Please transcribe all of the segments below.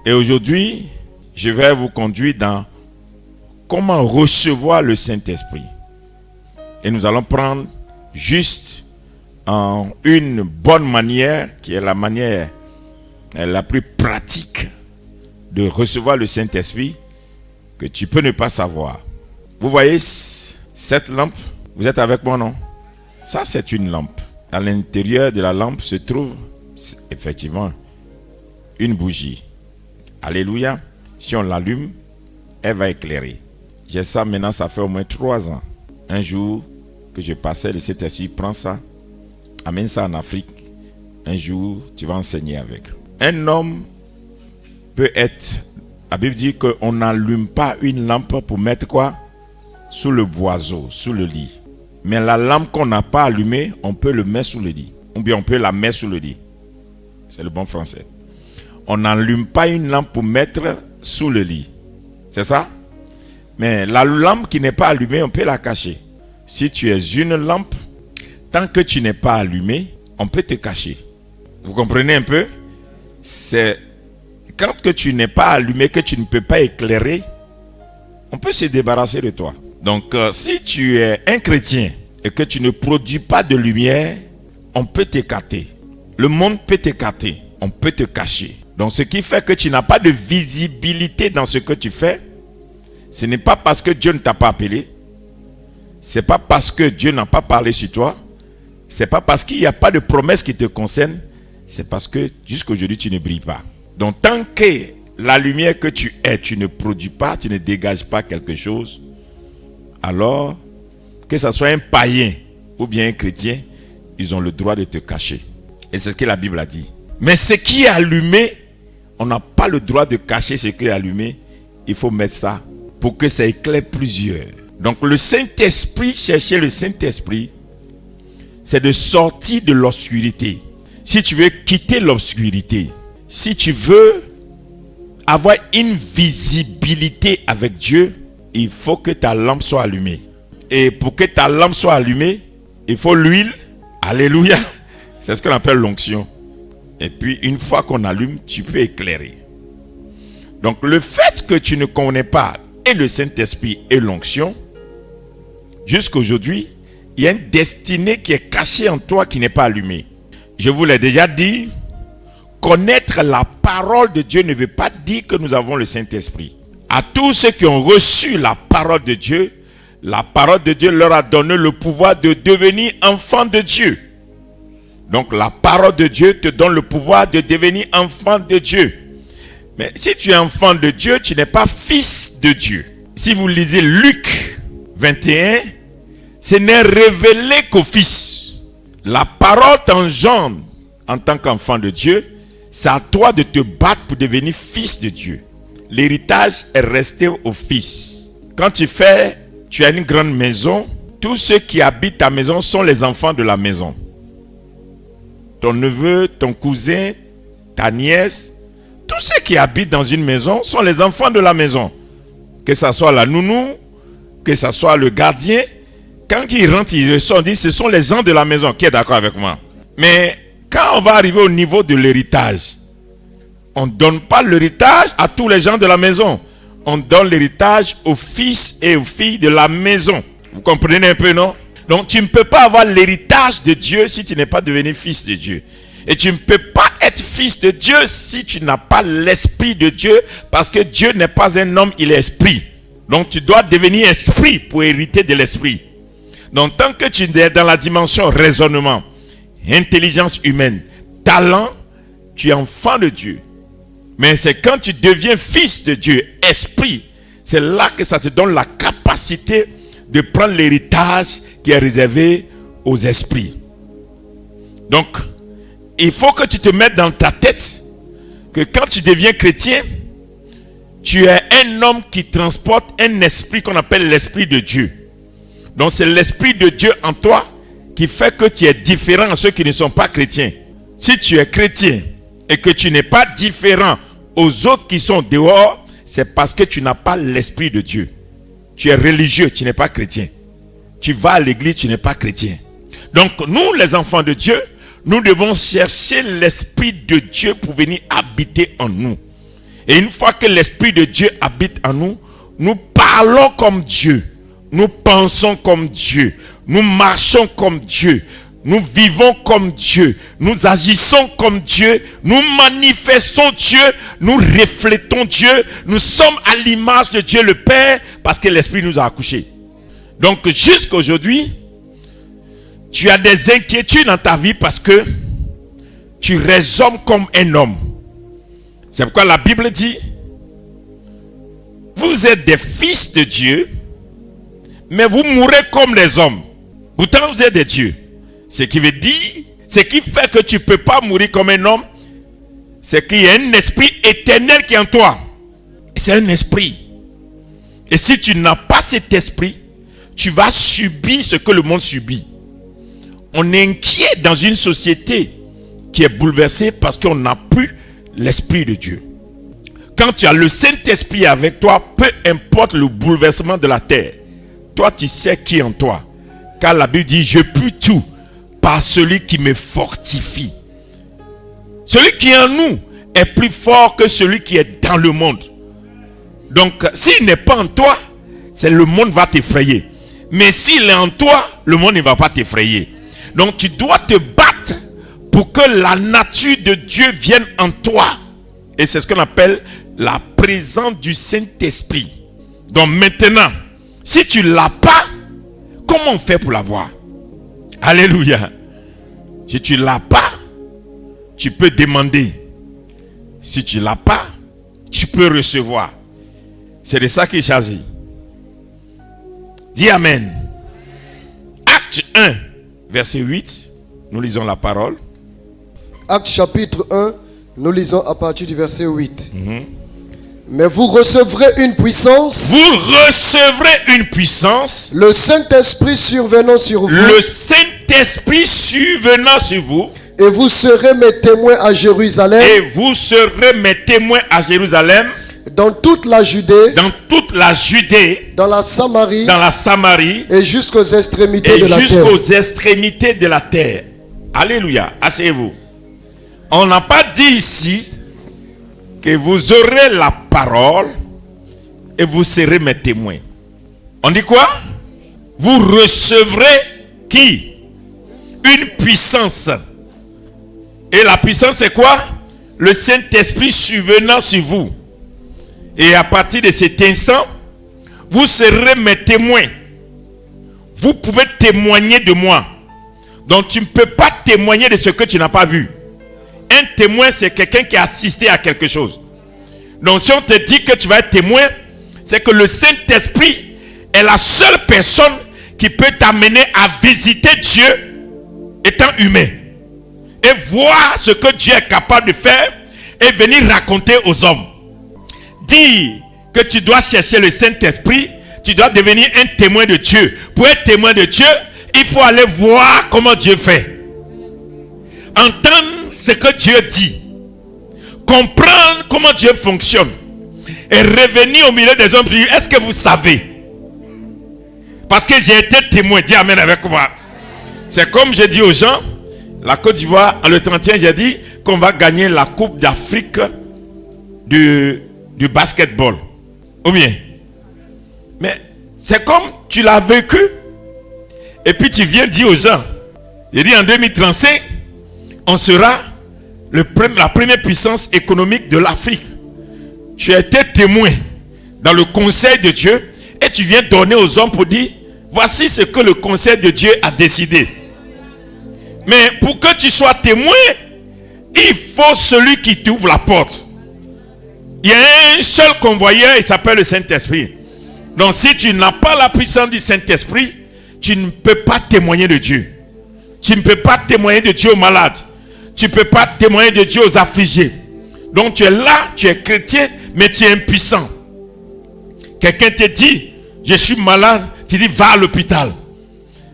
Et aujourd'hui, je vais vous conduire dans comment recevoir le Saint-Esprit. Et nous allons prendre juste une bonne manière, qui est la manière la plus pratique de recevoir le Saint-Esprit, que tu peux ne pas savoir. Vous voyez cette lampe? Vous êtes avec moi, non? Ça, c'est une lampe. À l'intérieur de la lampe se trouve effectivement une bougie. Alléluia. Si on l'allume, elle va éclairer. J'ai ça maintenant, ça fait au moins 3 ans. Un jour que je passais, le Saint-Esprit prend ça, amène ça en Afrique. Un jour, tu vas enseigner avec. Un homme peut être... La Bible dit qu'on n'allume pas une lampe pour mettre quoi? Sous le boiseau, sous le lit. Mais la lampe qu'on n'a pas allumée, on peut le mettre sous le lit. Ou bien on peut la mettre sous le lit. C'est le bon français. On n'allume pas une lampe pour mettre sous le lit. C'est ça? Mais la lampe qui n'est pas allumée, on peut la cacher. Si tu es une lampe, tant que tu n'es pas allumé, on peut te cacher. Vous comprenez un peu? C'est quand que tu n'es pas allumé, que tu ne peux pas éclairer, on peut se débarrasser de toi. Donc, si tu es un chrétien et que tu ne produis pas de lumière, on peut t'écarter. Le monde peut t'écarter. On peut te cacher. Donc, ce qui fait que tu n'as pas de visibilité dans ce que tu fais, ce n'est pas parce que Dieu ne t'a pas appelé. Ce n'est pas parce que Dieu n'a pas parlé sur toi. Ce n'est pas parce qu'il n'y a pas de promesse qui te concerne. C'est parce que jusqu'à aujourd'hui, tu ne brilles pas. Donc, tant que la lumière que tu es, tu ne produis pas, tu ne dégages pas quelque chose, alors, que ce soit un païen ou bien un chrétien, ils ont le droit de te cacher. Et c'est ce que la Bible a dit. Mais ce qui est allumé, on n'a pas le droit de cacher ce qui est allumé. Il faut mettre ça pour que ça éclaire plusieurs. Donc le Saint-Esprit, chercher le Saint-Esprit, c'est de sortir de l'obscurité. Si tu veux quitter l'obscurité, si tu veux avoir une visibilité avec Dieu, il faut que ta lampe soit allumée. Et pour que ta lampe soit allumée, il faut l'huile. Alléluia. C'est ce qu'on appelle l'onction. Et puis, une fois qu'on allume, tu peux éclairer. Donc, le fait que tu ne connais pas et le Saint-Esprit et l'onction, jusqu'à aujourd'hui, il y a une destinée qui est cachée en toi qui n'est pas allumée. Je vous l'ai déjà dit, connaître la parole de Dieu ne veut pas dire que nous avons le Saint-Esprit. À tous ceux qui ont reçu la parole de Dieu leur a donné le pouvoir de devenir enfants de Dieu. Donc la parole de Dieu te donne le pouvoir de devenir enfant de Dieu. Mais si tu es enfant de Dieu, tu n'es pas fils de Dieu. Si vous lisez Luc 21, ce n'est révélé qu'au Fils. La parole t'engendre en tant qu'enfant de Dieu. C'est à toi de te battre pour devenir fils de Dieu. L'héritage est resté au Fils. Quand tu as une grande maison, tous ceux qui habitent ta maison sont les enfants de la maison. Ton neveu, ton cousin, ta nièce, tous ceux qui habitent dans une maison sont les enfants de la maison. Que ce soit la nounou, que ce soit le gardien, quand ils rentrent, ils sont dit, ce sont les gens de la maison. Qui est d'accord avec moi? Mais quand on va arriver au niveau de l'héritage, on ne donne pas l'héritage à tous les gens de la maison. On donne l'héritage aux fils et aux filles de la maison. Vous comprenez un peu, non? Donc tu ne peux pas avoir l'héritage de Dieu si tu n'es pas devenu fils de Dieu. Et tu ne peux pas être fils de Dieu si tu n'as pas l'esprit de Dieu, parce que Dieu n'est pas un homme, il est esprit. Donc tu dois devenir esprit pour hériter de l'esprit. Donc tant que tu es dans la dimension raisonnement, intelligence humaine, talent, tu es enfant de Dieu. Mais c'est quand tu deviens fils de Dieu, esprit, c'est là que ça te donne la capacité de prendre l'héritage qui est réservé aux esprits. Donc, il faut que tu te mettes dans ta tête que quand tu deviens chrétien, tu es un homme qui transporte un esprit qu'on appelle l'esprit de Dieu. Donc, c'est l'esprit de Dieu en toi qui fait que tu es différent à ceux qui ne sont pas chrétiens. Si tu es chrétien et que tu n'es pas différent aux autres qui sont dehors, c'est parce que tu n'as pas l'esprit de Dieu. Tu es religieux, tu n'es pas chrétien. Tu vas à l'église, tu n'es pas chrétien. Donc nous, les enfants de Dieu, nous devons chercher l'esprit de Dieu pour venir habiter en nous. Et une fois que l'Esprit de Dieu habite en nous, nous parlons comme Dieu. Nous pensons comme Dieu. Nous marchons comme Dieu. Nous vivons comme Dieu. Nous agissons comme Dieu. Nous manifestons Dieu. Nous reflétons Dieu. Nous sommes à l'image de Dieu le Père parce que l'Esprit nous a accouchés. Donc jusqu'à aujourd'hui, tu as des inquiétudes dans ta vie parce que tu raisonnes comme un homme. C'est pourquoi la Bible dit, vous êtes des fils de Dieu, mais vous mourrez comme les hommes. Pourtant vous êtes des dieux. Ce qui veut dire, ce qui fait que tu ne peux pas mourir comme un homme, c'est qu'il y a un esprit éternel qui est en toi. C'est un esprit. Et si tu n'as pas cet esprit, tu vas subir ce que le monde subit. On est inquiet dans une société qui est bouleversée parce qu'on n'a plus l'Esprit de Dieu. Quand tu as le Saint-Esprit avec toi, peu importe le bouleversement de la terre, toi tu sais qui est en toi. Car la Bible dit, je puis tout par celui qui me fortifie. Celui qui est en nous est plus fort que celui qui est dans le monde. Donc s'il n'est pas en toi, c'est le monde va t'effrayer. Mais s'il est en toi, le monde ne va pas t'effrayer. Donc tu dois te battre pour que la nature de Dieu vienne en toi. Et c'est ce qu'on appelle la présence du Saint-Esprit. Donc maintenant, si tu ne l'as pas, comment on fait pour l'avoir? Alléluia. Si tu ne l'as pas, tu peux demander. Si tu ne l'as pas, tu peux recevoir. C'est de ça qu'il s'agit. Dis Amen. Acte 1, verset 8. Nous lisons la parole. Acte chapitre 1, nous lisons à partir du verset 8. Mais vous recevrez une puissance. Vous recevrez une puissance. Le Saint-Esprit survenant sur vous. Le Saint-Esprit survenant sur vous. Et vous serez mes témoins à Jérusalem. Et vous serez mes témoins à Jérusalem. Dans toute la Judée. Dans toute la Judée. Dans la Samarie. Dans la Samarie. Et jusqu'aux extrémités de la terre. Et jusqu'aux extrémités de la terre. Alléluia. Asseyez-vous. On n'a pas dit ici que vous aurez la parole et vous serez mes témoins. On dit quoi? Vous recevrez qui? Une puissance. Et la puissance c'est quoi? Le Saint-Esprit survenant sur vous. Et à partir de cet instant, vous serez mes témoins. Vous pouvez témoigner de moi. Donc tu ne peux pas témoigner de ce que tu n'as pas vu. Un témoin, c'est quelqu'un qui a assisté à quelque chose. Donc si on te dit que tu vas être témoin, c'est que le Saint-Esprit est la seule personne qui peut t'amener à visiter Dieu étant humain. Et voir ce que Dieu est capable de faire et venir raconter aux hommes. Dire que tu dois chercher le Saint-Esprit, tu dois devenir un témoin de Dieu. Pour être témoin de Dieu, il faut aller voir comment Dieu fait. Entendre ce que Dieu dit. Comprendre comment Dieu fonctionne. Et revenir au milieu des hommes. Est-ce que vous savez? Parce que j'ai été témoin. Dis Amen avec moi. C'est comme je dis aux gens, la Côte d'Ivoire, le 31, j'ai dit qu'on va gagner la Coupe d'Afrique du basketball. Ou bien? Mais c'est comme tu l'as vécu. Et puis tu viens dire aux gens, j'ai dit en 2035, on sera la première puissance économique de l'Afrique. Tu as été témoin dans le conseil de Dieu et tu viens donner aux hommes pour dire, voici ce que le conseil de Dieu a décidé. Mais pour que tu sois témoin, il faut celui qui t'ouvre la porte. Il y a un seul convoyeur, il s'appelle le Saint-Esprit. Donc si tu n'as pas la puissance du Saint-Esprit, tu ne peux pas témoigner de Dieu. Tu ne peux pas témoigner de Dieu aux malades. Tu ne peux pas témoigner de Dieu aux affligés. Donc tu es là, tu es chrétien, mais tu es impuissant. Quelqu'un te dit, je suis malade, tu dis, va à l'hôpital.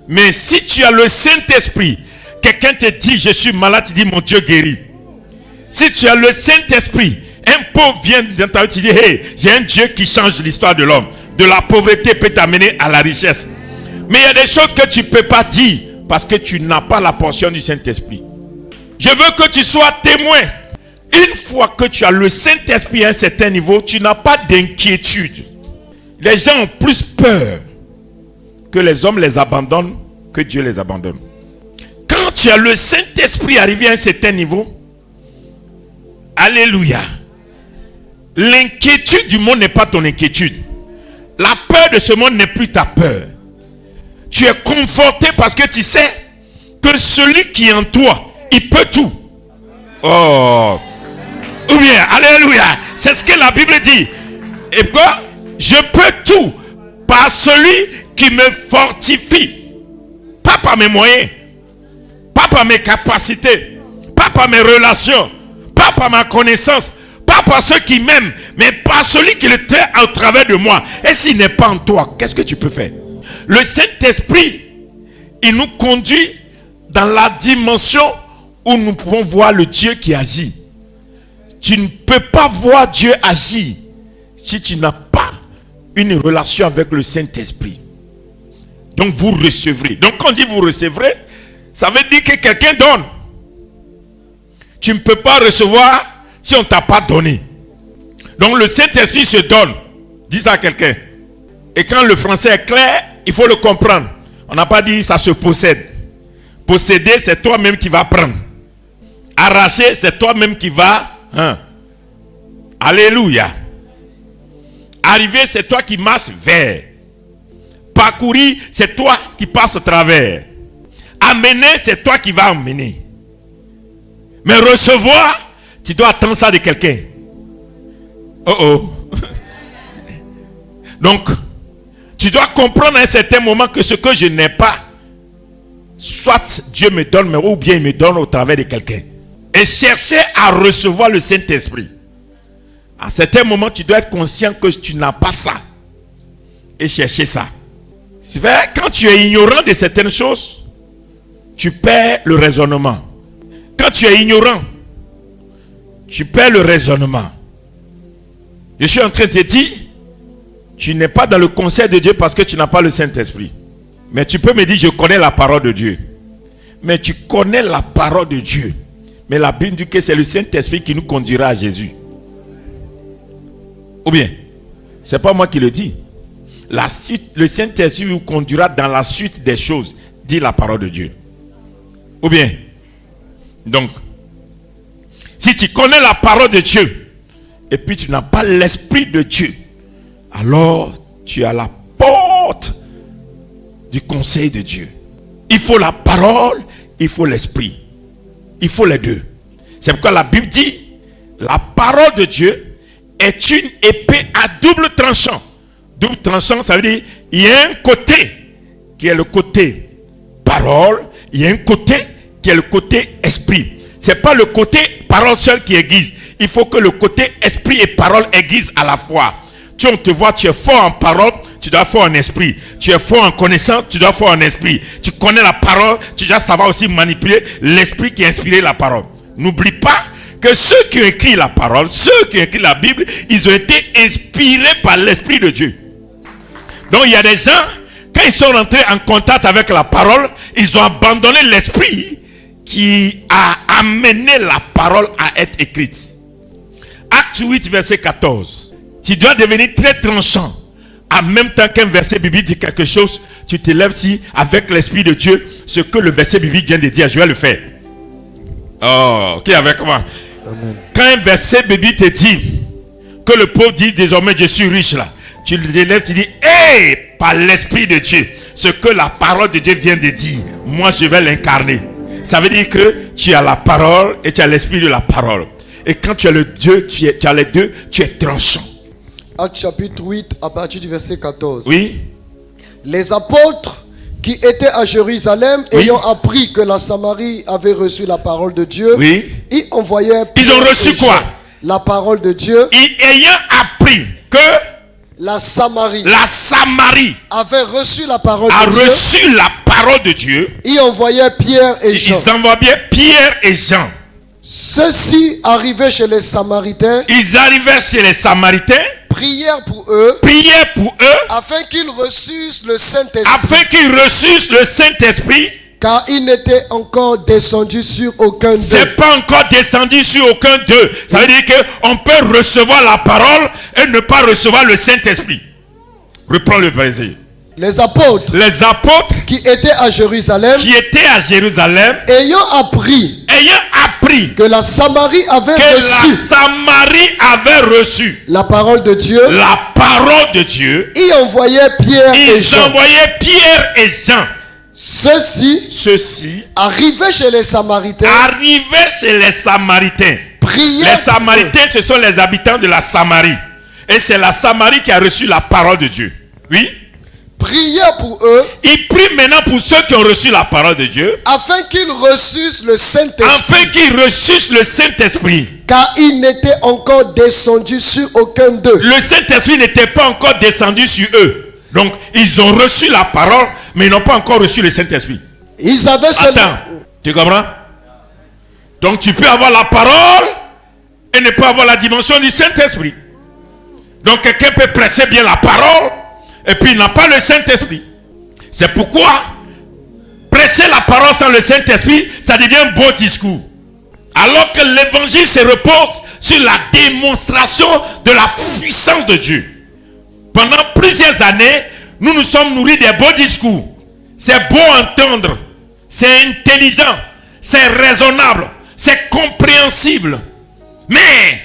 Mais si tu as le Saint-Esprit, quelqu'un te dit, je suis malade, tu dis, mon Dieu guérit. Si tu as le Saint-Esprit, un pauvre vient dans ta vie, tu dis, hey, j'ai un Dieu qui change l'histoire de l'homme. De la pauvreté peut t'amener à la richesse. Mais il y a des choses que tu ne peux pas dire parce que tu n'as pas la portion du Saint-Esprit. Je veux que tu sois témoin. Une fois que tu as le Saint-Esprit à un certain niveau, tu n'as pas d'inquiétude. Les gens ont plus peur que les hommes les abandonnent que Dieu les abandonne. Quand tu as le Saint-Esprit arrivé à un certain niveau, alléluia, l'inquiétude du monde n'est pas ton inquiétude. La peur de ce monde n'est plus ta peur. Tu es conforté parce que tu sais que celui qui est en toi, il peut tout. Oh. Ou bien, alléluia, c'est ce que la Bible dit. Et quoi? Je peux tout par celui qui me fortifie. Pas par mes moyens, pas par mes capacités, pas par mes relations, pas par ma connaissance, pas par ceux qui m'aiment, mais par celui qui le tient au travers de moi. Et s'il n'est pas en toi, qu'est-ce que tu peux faire? Le Saint-Esprit, il nous conduit dans la dimension où nous pouvons voir le Dieu qui agit. Tu ne peux pas voir Dieu agir si tu n'as pas une relation avec le Saint-Esprit. Donc vous recevrez. Donc quand on dit vous recevrez, ça veut dire que quelqu'un donne. Tu ne peux pas recevoir si on ne t'a pas donné. Donc le Saint-Esprit se donne. Dis ça à quelqu'un. Et quand le français est clair, il faut le comprendre. On n'a pas dit ça se possède. Posséder, c'est toi-même qui vas prendre. Arracher, c'est toi-même qui vas... Alléluia. Arriver, c'est toi qui marches vers. Parcourir, c'est toi qui passes au travers. Amener, c'est toi qui vas emmener. Mais recevoir, tu dois attendre ça de quelqu'un. Donc, tu dois comprendre à un certain moment que ce que je n'ai pas, soit Dieu me donne, mais ou bien il me donne au travers de quelqu'un. Et chercher à recevoir le Saint-Esprit. À un certain moment, tu dois être conscient que tu n'as pas ça. Et chercher ça. C'est vrai, quand tu es ignorant de certaines choses, tu perds le raisonnement. Quand tu es ignorant, tu perds le raisonnement. Je suis en train de te dire, tu n'es pas dans le conseil de Dieu parce que tu n'as pas le Saint-Esprit. Mais tu peux me dire, je connais la parole de Dieu. Mais tu connais la parole de Dieu. Mais la Bible dit que c'est le Saint-Esprit qui nous conduira à Jésus. Ou bien, c'est pas moi qui le dis. Le Saint-Esprit vous conduira dans la suite des choses, dit la parole de Dieu. Ou bien, donc, si tu connais la parole de Dieu, et puis tu n'as pas l'Esprit de Dieu, alors tu es à la porte du conseil de Dieu. Il faut la parole, il faut l'Esprit. Il faut les deux. C'est pourquoi la Bible dit, la parole de Dieu est une épée à double tranchant. Double tranchant, ça veut dire, il y a un côté qui est le côté parole, il y a un côté qui est le côté esprit. C'est pas le côté parole seule qui aiguise. Il faut que le côté esprit et parole aiguisent à la fois. Tu on te voit, tu es fort en parole, tu dois être fort en esprit. Tu es fort en connaissance, tu dois être fort en esprit. Tu connais la parole, tu dois savoir aussi manipuler l'esprit qui a inspiré la parole. N'oublie pas que ceux qui ont écrit la parole, ceux qui ont écrit la Bible, ils ont été inspirés par l'Esprit de Dieu. Donc il y a des gens, quand ils sont rentrés en contact avec la parole, ils ont abandonné l'esprit qui a amené la parole à être écrite. Acte 8, verset 14. Tu dois devenir très tranchant. En même temps qu'un verset biblique dit quelque chose, tu te lèves si avec l'Esprit de Dieu, ce que le verset biblique vient de dire, je vais le faire. Oh, qui est avec moi? Amen. Quand un verset biblique te dit que le pauvre dit désormais je suis riche là, tu te lèves, tu dis, hey, par l'Esprit de Dieu, ce que la parole de Dieu vient de dire, moi je vais l'incarner. Ça veut dire que tu as la parole et tu as l'Esprit de la parole. Et quand tu as le Dieu, tu as les deux, tu es tranchant. Acte chapitre 8, à partir du verset 14. Oui. Les apôtres qui étaient à Jérusalem, oui, ayant appris que la Samarie avait reçu la parole de Dieu, oui, ils envoyaient... Ils ont reçu quoi? La parole de Dieu. Ayant appris que la Samarie avait reçu la parole de Dieu, ils envoyaient Pierre et Jean. Ils envoyaient Pierre et Jean. Ceux-ci arrivaient chez les Samaritains. Ils arrivaient chez les Samaritains. Prièrent pour eux. Afin qu'ils reçussent le Saint-Esprit. Car il n'était encore descendu sur aucun d'eux. C'est pas encore descendu sur aucun d'eux. Ça veut dire qu'on peut recevoir la parole et ne pas recevoir le Saint-Esprit. Reprends le verset. Les apôtres qui étaient à Jérusalem, ayant appris que la Samarie avait reçu la parole de Dieu, ils envoyaient Pierre et Jean. Ceux-ci arrivaient chez les Samaritains. Les Samaritains, ce sont les habitants de la Samarie. Et c'est la Samarie qui a reçu la parole de Dieu. Oui. Priez pour eux. Il prie maintenant pour ceux qui ont reçu la parole de Dieu. Afin qu'ils reçussent le Saint-Esprit. Car il n'était encore descendu sur aucun d'eux. Le Saint-Esprit n'était pas encore descendu sur eux. Donc, ils ont reçu la parole, mais ils n'ont pas encore reçu le Saint-Esprit. Ils avaient seulement... Attends, tu comprends? Donc, tu peux avoir la parole et ne pas avoir la dimension du Saint-Esprit. Donc, quelqu'un peut presser bien la parole et puis il n'a pas le Saint-Esprit. C'est pourquoi presser la parole sans le Saint-Esprit, ça devient un beau discours. Alors que l'évangile se repose sur la démonstration de la puissance de Dieu. Pendant plusieurs années, nous nous sommes nourris des beaux discours. C'est beau à entendre, c'est intelligent, c'est raisonnable, c'est compréhensible. Mais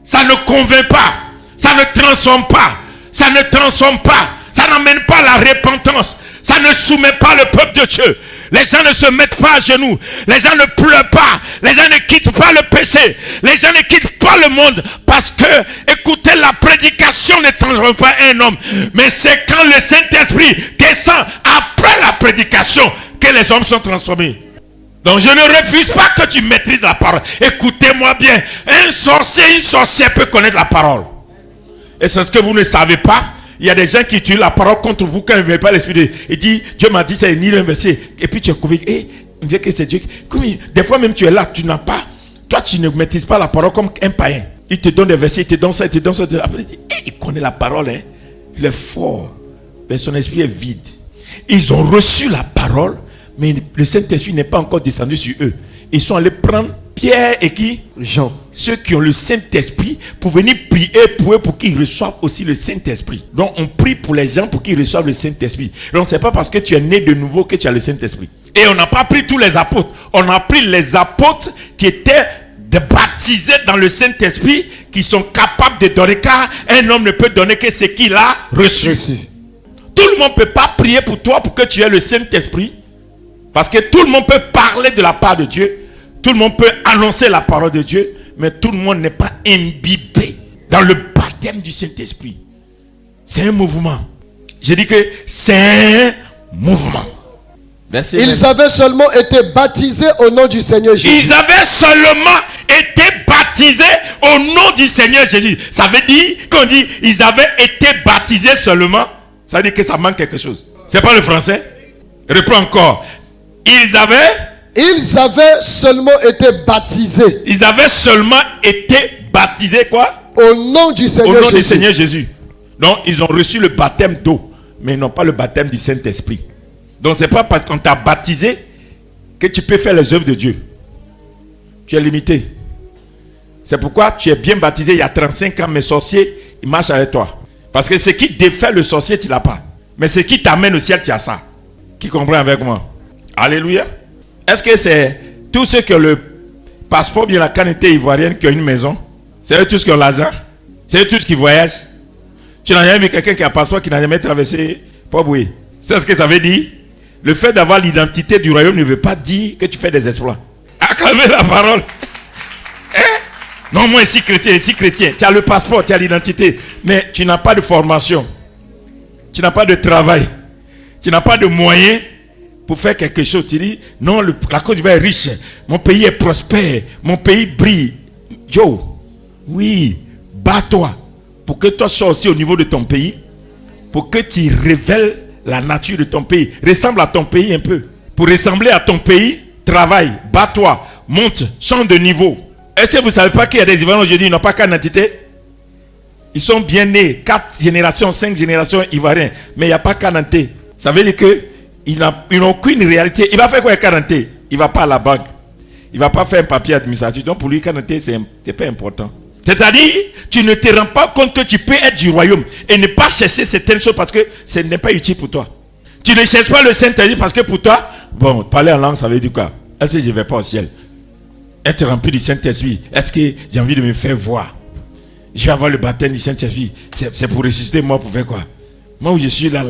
ça ne convainc pas, ça ne transforme pas, ça ne transforme pas, ça n'amène pas la repentance, ça ne soumet pas le peuple de Dieu. Les gens ne se mettent pas à genoux, les gens ne pleurent pas, les gens ne quittent pas le péché, les gens ne quittent pas le monde parce que, écoutez, la prédication ne transforme pas un homme, mais c'est quand le Saint-Esprit descend après la prédication que les hommes sont transformés. Donc je ne refuse pas que tu maîtrises la parole. Écoutez-moi bien, un sorcier, une sorcière peut connaître la parole. Et c'est ce que vous ne savez pas. Il y a des gens qui utilisent la parole contre vous quand ils ne veulent pas l'esprit de Dieu. Il dit, Dieu m'a dit ça, il nie un verset. Et puis tu es convaincu, on dirait que c'est Dieu. Des fois même tu es là, tu n'as pas, toi tu ne maîtrises pas la parole comme un païen. Il te donne des versets, il te donne ça, il te donne ça. Après il dit, il connaît la parole, hein. Il est fort, mais son esprit est vide. Ils ont reçu la parole, mais le Saint-Esprit n'est pas encore descendu sur eux. Ils sont allés prendre Pierre et qui? Jean. Ceux qui ont le Saint-Esprit pour venir prier pour eux pour qu'ils reçoivent aussi le Saint-Esprit. Donc on prie pour les gens pour qu'ils reçoivent le Saint-Esprit. Donc c'est pas parce que tu es né de nouveau que tu as le Saint-Esprit. Et on n'a pas pris tous les apôtres. On a pris les apôtres qui étaient baptisés dans le Saint-Esprit, qui sont capables de donner, car un homme ne peut donner que ce qu'il a reçu. Tout le monde ne peut pas prier pour toi pour que tu aies le Saint-Esprit. Parce que tout le monde peut parler de la part de Dieu. Tout le monde peut annoncer la parole de Dieu. Mais tout le monde n'est pas imbibé dans le baptême du Saint-Esprit. C'est un mouvement. Je dis que c'est un mouvement. Merci. Ils avaient seulement été baptisés au nom du Seigneur Jésus. Ils avaient seulement été baptisés au nom du Seigneur Jésus. Ça veut dire, quand on dit ils avaient été baptisés seulement, ça veut dire que ça manque quelque chose. C'est pas le français? Reprends encore. Ils avaient seulement été baptisés. Ils avaient seulement été baptisés quoi? Au nom du Seigneur Jésus. Au nom du Seigneur Jésus. Donc ils ont reçu le baptême d'eau, mais ils n'ont pas le baptême du Saint-Esprit. Donc c'est pas parce qu'on t'a baptisé que tu peux faire les œuvres de Dieu. Tu es limité. C'est pourquoi tu es bien baptisé il y a 35 ans, mais sorcier, il marche avec toi. Parce que ce qui défait le sorcier, tu l'as pas. Mais ce qui t'amène au ciel, tu as ça. Qui comprend avec moi? Alléluia. Est-ce que c'est tous ceux qui ont le passeport bien la canette ivoirienne qui ont une maison? C'est eux tous qui ont l'argent? C'est eux tous qui voyagent? Tu n'as jamais vu quelqu'un qui a un passeport qui n'a jamais traversé Poboué? C'est ce que ça veut dire? Le fait d'avoir l'identité du royaume ne veut pas dire que tu fais des exploits. Acclamez la parole. Hein? Non, moi ici chrétien. Tu as le passeport, tu as l'identité, mais tu n'as pas de formation. Tu n'as pas de travail. Tu n'as pas de moyens pour faire quelque chose. Tu dis, non, la Côte d'Ivoire est riche. Mon pays est prospère. Mon pays brille. Yo, oui, bats-toi pour que toi sois aussi au niveau de ton pays. Pour que tu révèles la nature de ton pays. Ressemble à ton pays un peu. Pour ressembler à ton pays, travaille, bats-toi, monte, change de niveau. Est-ce que vous ne savez pas qu'il y a des Ivoiriens aujourd'hui, ils n'ont pas qu'une identité? Ils sont bien nés, 4 générations, 5 générations Ivoiriens, mais il n'y a pas qu'un identité. Ça veut dire que il n'a aucune réalité. Il va faire quoi Cananté? Il va pas à la banque. Il va pas faire un papier administratif. Donc pour lui, Cananté, c'est pas important. C'est-à-dire, tu ne te rends pas compte que tu peux être du royaume et ne pas chercher certaines choses parce que ce n'est pas utile pour toi. Tu ne cherches pas le Saint-Esprit parce que pour toi, bon, parler en langue, ça veut dire quoi? Est-ce que je ne vais pas au ciel? Être rempli du Saint-Esprit, est-ce que j'ai envie de me faire voir? Je vais avoir le baptême du Saint-Esprit. C'est pour ressusciter moi pour faire quoi? Moi où je suis là,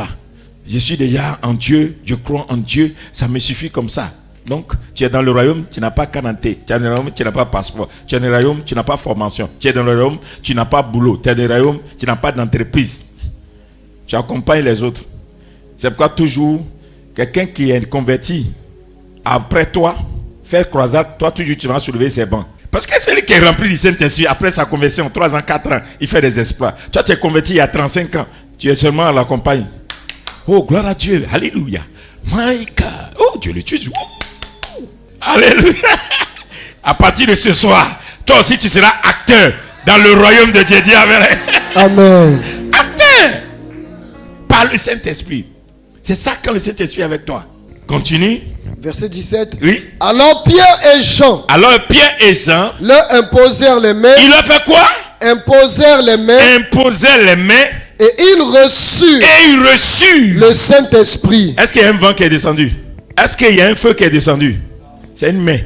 je suis déjà en Dieu, je crois en Dieu, ça me suffit comme ça. Donc, tu es dans le royaume, tu n'as pas Cananté. Tu es dans le royaume, tu n'as pas passeport. Tu es dans le royaume, tu n'as pas formation. Tu es dans le royaume, tu n'as pas boulot. Tu es dans le royaume, tu n'as pas d'entreprise. Tu accompagnes les autres. C'est pourquoi toujours, quelqu'un qui est converti, après toi, faire croisade, toi toujours tu vas soulever ses bancs. Parce que celui qui est rempli du Saint-Esprit, après sa conversion, 3 ans, 4 ans, il fait des exploits. Toi tu es converti il y a 35 ans, tu es seulement à la campagne. Oh, gloire à Dieu, alléluia. My God. Oh, Dieu le tue. Alléluia. À partir de ce soir, toi aussi tu seras acteur dans le royaume de Dieu. Dis amen. Amen. Acteur par le Saint-Esprit. C'est ça quand le Saint-Esprit est avec toi. Continue. Verset 17. Oui. Alors Pierre et Jean. Alors Pierre et Jean leur imposèrent les mains. Il leur fait quoi? Imposèrent les mains. Imposèrent les mains. Et ils reçurent le Saint-Esprit. Est-ce qu'il y a un vent qui est descendu? Est-ce qu'il y a un feu qui est descendu? C'est une main.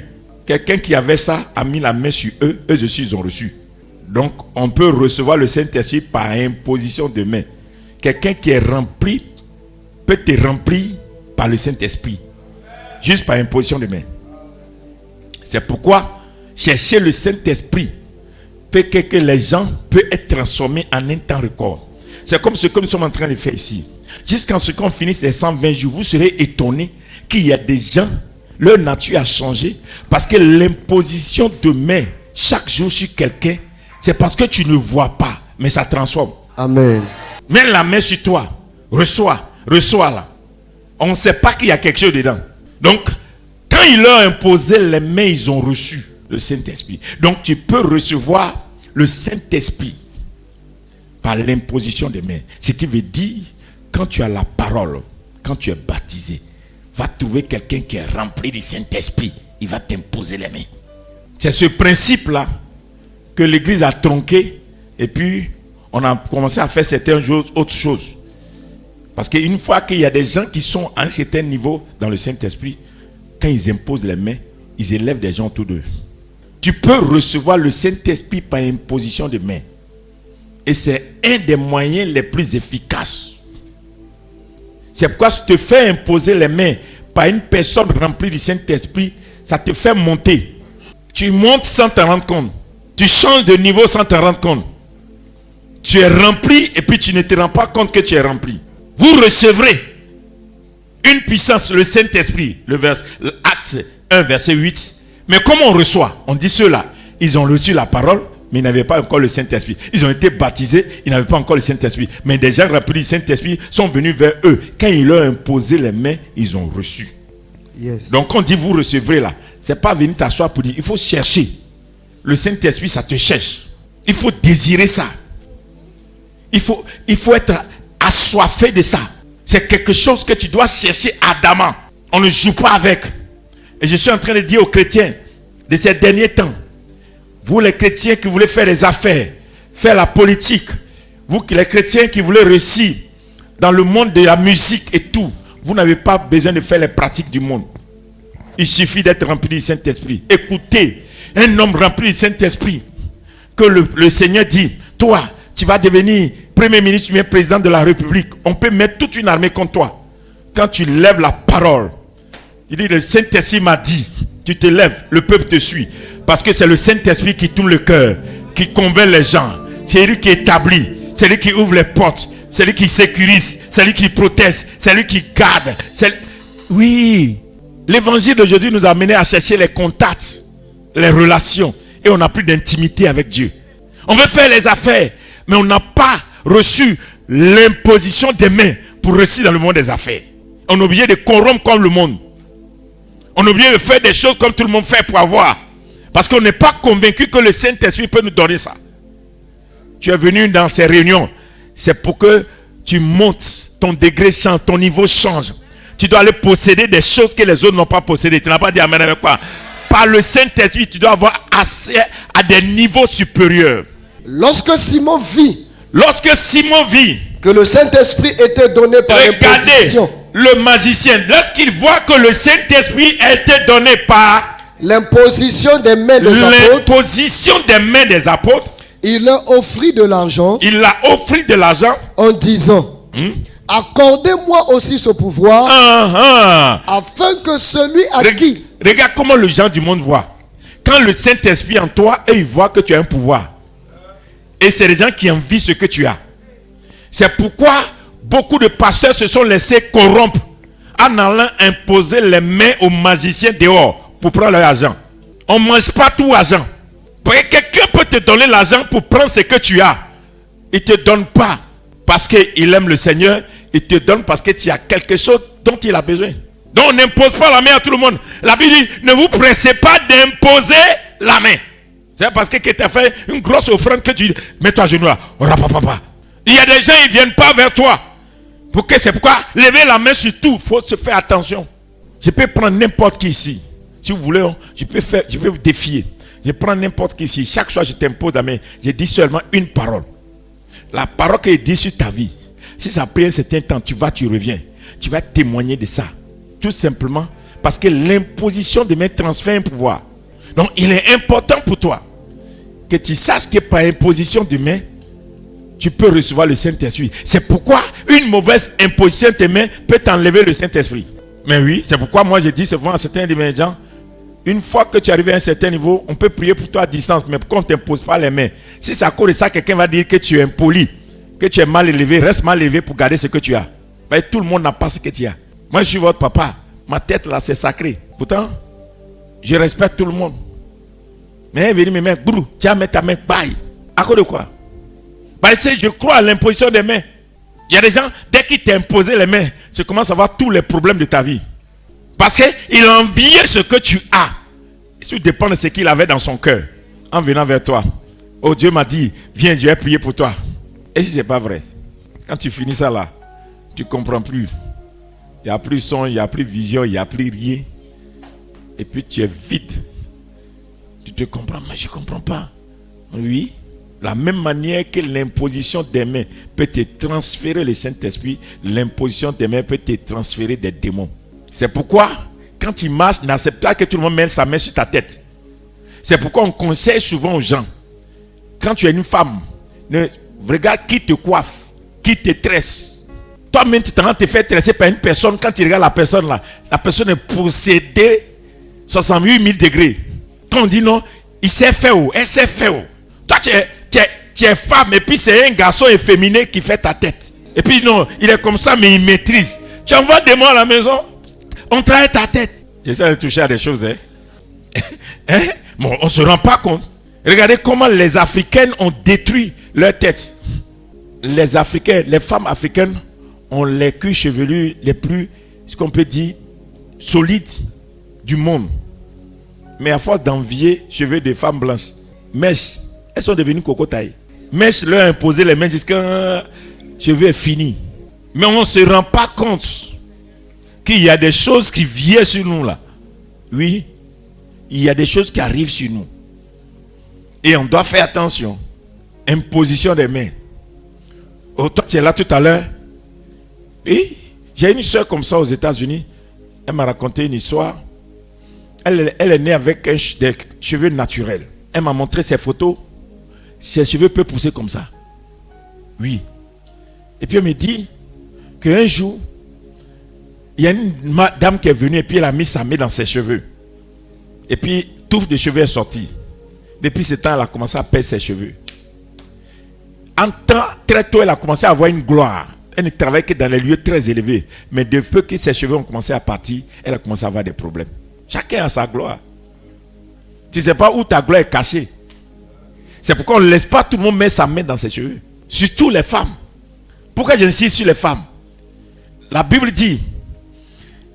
Quelqu'un qui avait ça a mis la main sur eux. Eux aussi ils ont reçu. Donc on peut recevoir le Saint-Esprit par imposition de main. Quelqu'un qui est rempli peut te remplir par le Saint-Esprit. Juste par imposition de main. C'est pourquoi chercher le Saint-Esprit fait que les gens peuvent être transformés en un temps record. C'est comme ce que nous sommes en train de faire ici. Jusqu'à ce qu'on finisse les 120 jours, vous serez étonnés qu'il y a des gens, leur nature a changé parce que l'imposition de main chaque jour sur quelqu'un, c'est parce que tu ne vois pas, mais ça transforme. Amen. Mets la main sur toi, reçois là. On ne sait pas qu'il y a quelque chose dedans. Donc, quand il leur a imposé les mains, ils ont reçu le Saint-Esprit. Donc, tu peux recevoir le Saint-Esprit par l'imposition des mains. Ce qui veut dire, quand tu as la parole, quand tu es baptisé, va trouver quelqu'un qui est rempli du Saint-Esprit. Il va t'imposer les mains. C'est ce principe-là que l'Église a tronqué et puis on a commencé à faire certaines choses, autres choses. Parce qu'une fois qu'il y a des gens qui sont à un certain niveau dans le Saint-Esprit, quand ils imposent les mains, ils élèvent des gens autour d'eux. Tu peux recevoir le Saint-Esprit par imposition de mains. Et c'est un des moyens les plus efficaces. C'est pourquoi tu te fais imposer les mains par une personne remplie du Saint-Esprit, ça te fait monter. Tu montes sans te rendre compte. Tu changes de niveau sans te rendre compte. Tu es rempli et puis tu ne te rends pas compte que tu es rempli. Vous recevrez une puissance, le Saint-Esprit, Acte 1, verset 8. Mais comment on reçoit? On dit ceux-là, ils ont reçu la parole, mais ils n'avaient pas encore le Saint-Esprit. Ils ont été baptisés, ils n'avaient pas encore le Saint-Esprit. Mais des gens remplis du Saint-Esprit sont venus vers eux. Quand ils leur ont imposé les mains, ils ont reçu. Yes. Donc on dit vous recevrez là. C'est pas venir t'asseoir pour dire, il faut chercher. Le Saint-Esprit, ça te cherche. Il faut désirer ça. Il faut être assoiffé de ça. C'est quelque chose que tu dois chercher ardemment. On ne joue pas avec. Et je suis en train de dire aux chrétiens de ces derniers temps, vous les chrétiens qui voulez faire des affaires, faire la politique, vous les chrétiens qui voulez réussir dans le monde de la musique et tout, vous n'avez pas besoin de faire les pratiques du monde. Il suffit d'être rempli du Saint-Esprit. Écoutez, un homme rempli du Saint-Esprit, que le Seigneur dit, toi, tu vas devenir Premier ministre, tu es président de la République. On peut mettre toute une armée contre toi. Quand tu lèves la parole, tu dis, le Saint-Esprit m'a dit, tu te lèves, le peuple te suit. Parce que c'est le Saint-Esprit qui tourne le cœur, qui convainc les gens. C'est lui qui établit, c'est lui qui ouvre les portes, c'est lui qui sécurise, c'est lui qui protège, c'est lui qui garde. Oui, l'évangile d'aujourd'hui nous a amené à chercher les contacts, les relations, et on n'a plus d'intimité avec Dieu. On veut faire les affaires, mais on n'a pas reçu l'imposition des mains pour réussir dans le monde des affaires. On a oublié de corrompre comme le monde. On a oublié de faire des choses comme tout le monde fait pour avoir. Parce qu'on n'est pas convaincu que le Saint-Esprit peut nous donner ça. Tu es venu dans ces réunions, c'est pour que tu montes, ton degré change, ton niveau change. tu dois aller posséder des choses que les autres n'ont pas possédées. Tu n'as pas dit amen avec quoi? Par le Saint-Esprit, tu dois avoir accès à des niveaux supérieurs. Lorsque Simon vit que le Saint-Esprit était donné par imposition, le magicien, lorsqu'il voit que le Saint-Esprit a été donné par l'imposition des mains des apôtres, il leur offrit de l'argent. En disant, accordez-moi aussi ce pouvoir, afin que celui à qui... Regarde comment les gens du monde voient. Quand le Saint-Esprit est en toi, et ils voient que tu as un pouvoir. Et c'est les gens qui envient ce que tu as. C'est pourquoi beaucoup de pasteurs se sont laissés corrompre en allant imposer les mains aux magiciens dehors pour prendre leur argent. On ne mange pas tout argent. Parce que quelqu'un peut te donner l'argent pour prendre ce que tu as. Il ne te donne pas parce qu'il aime le Seigneur. Il te donne parce que tu as quelque chose dont il a besoin. Donc on n'impose pas la main à tout le monde. La Bible dit, ne vous pressez pas d'imposer la main. C'est parce que tu as fait une grosse offrande que tu dis, mets-toi à genoux là. Il y a des gens, ils ne viennent pas vers toi. C'est pourquoi lever la main sur tout, il faut se faire attention. Je peux prendre n'importe qui ici. Si vous voulez, je peux vous défier. Je prends n'importe qui ici. Chaque fois, je t'impose la main. Je dis seulement une parole. La parole que je dis sur ta vie. Si ça a pris un certain temps, tu reviens. Tu vas témoigner de ça. Tout simplement parce que l'imposition de main transfère un pouvoir. Donc, il est important pour toi que tu saches que par imposition de main, tu peux recevoir le Saint-Esprit. C'est pourquoi une mauvaise imposition de main peut t'enlever le Saint-Esprit. Mais oui, c'est pourquoi moi je dis souvent à certains de mes gens, une fois que tu arrives à un certain niveau, on peut prier pour toi à distance, mais pourquoi on ne t'impose pas les mains? Si c'est à cause de ça, quelqu'un va dire que tu es impoli, que tu es mal élevé, reste mal élevé pour garder ce que tu as. Mais tout le monde n'a pas ce que tu as. Moi je suis votre papa, ma tête là c'est sacré. Pourtant, je respecte tout le monde. Mais venez me mettre, brou, tu vas mettre ta main, bye. À cause de quoi? Parce que je crois à l'imposition des mains. Il y a des gens, dès qu'ils t'imposent les mains, tu commences à voir tous les problèmes de ta vie. Parce qu'il enviait ce que tu as. Ça dépend de ce qu'il avait dans son cœur. En venant vers toi. Oh, Dieu m'a dit, viens, je vais prier pour toi. Et si ce n'est pas vrai, quand tu finis ça là, tu ne comprends plus. Il n'y a plus son, il n'y a plus vision, il n'y a plus rien. Et puis tu es vide. Tu te comprends, mais je ne comprends pas. Oui. La même manière que l'imposition des mains peut te transférer le Saint-Esprit, l'imposition des mains peut te transférer des démons. C'est pourquoi, quand tu marches, n'accepte pas que tout le monde mette sa main sur ta tête. C'est pourquoi on conseille souvent aux gens, quand tu es une femme, regarde qui te coiffe, qui te tresse. Toi-même, tu te fais tresser par une personne, quand tu regardes la personne là, la personne est possédée 68 000 degrés. Quand on dit non, il s'est fait où? Elle s'est fait où? Toi, tu es femme et puis c'est un garçon efféminé qui fait ta tête. Et puis non, il est comme ça mais il maîtrise. Tu envoies des mots à la maison, on travaille ta tête. J'essaie de toucher à des choses. Bon, on ne se rend pas compte. Regardez comment les Africaines ont détruit leur tête. Les Africains, les femmes africaines ont les culs chevelus les plus, ce qu'on peut dire, solides du monde. Mais à force d'envier cheveux des femmes blanches, mèches, elles sont devenues cocotailles. Mèches leur a imposé les mains jusqu'à cheveux est fini. Mais on ne se rend pas compte qu'il y a des choses qui viennent sur nous là. Oui, il y a des choses qui arrivent sur nous. Et on doit faire attention. Imposition des mains. Oh, toi, tu es là tout à l'heure. Oui, j'ai une soeur comme ça aux États-Unis. Elle m'a raconté une histoire. Elle est née avec des cheveux naturels. Elle m'a montré ses photos. Ses cheveux peuvent pousser comme ça. Oui. Et puis elle me dit qu'un jour, il y a une dame qui est venue et puis elle a mis sa main dans ses cheveux. Et puis, touffe de cheveux est sortie. Depuis ce temps, elle a commencé à perdre ses cheveux. En temps, très tôt, elle a commencé à avoir une gloire. Elle ne travaille que dans les lieux très élevés. Mais depuis que ses cheveux ont commencé à partir, elle a commencé à avoir des problèmes. Chacun a sa gloire. Tu ne sais pas où ta gloire est cachée. C'est pourquoi on ne laisse pas tout le monde mettre sa main dans ses cheveux. Surtout les femmes. Pourquoi j'insiste sur les femmes? La Bible dit,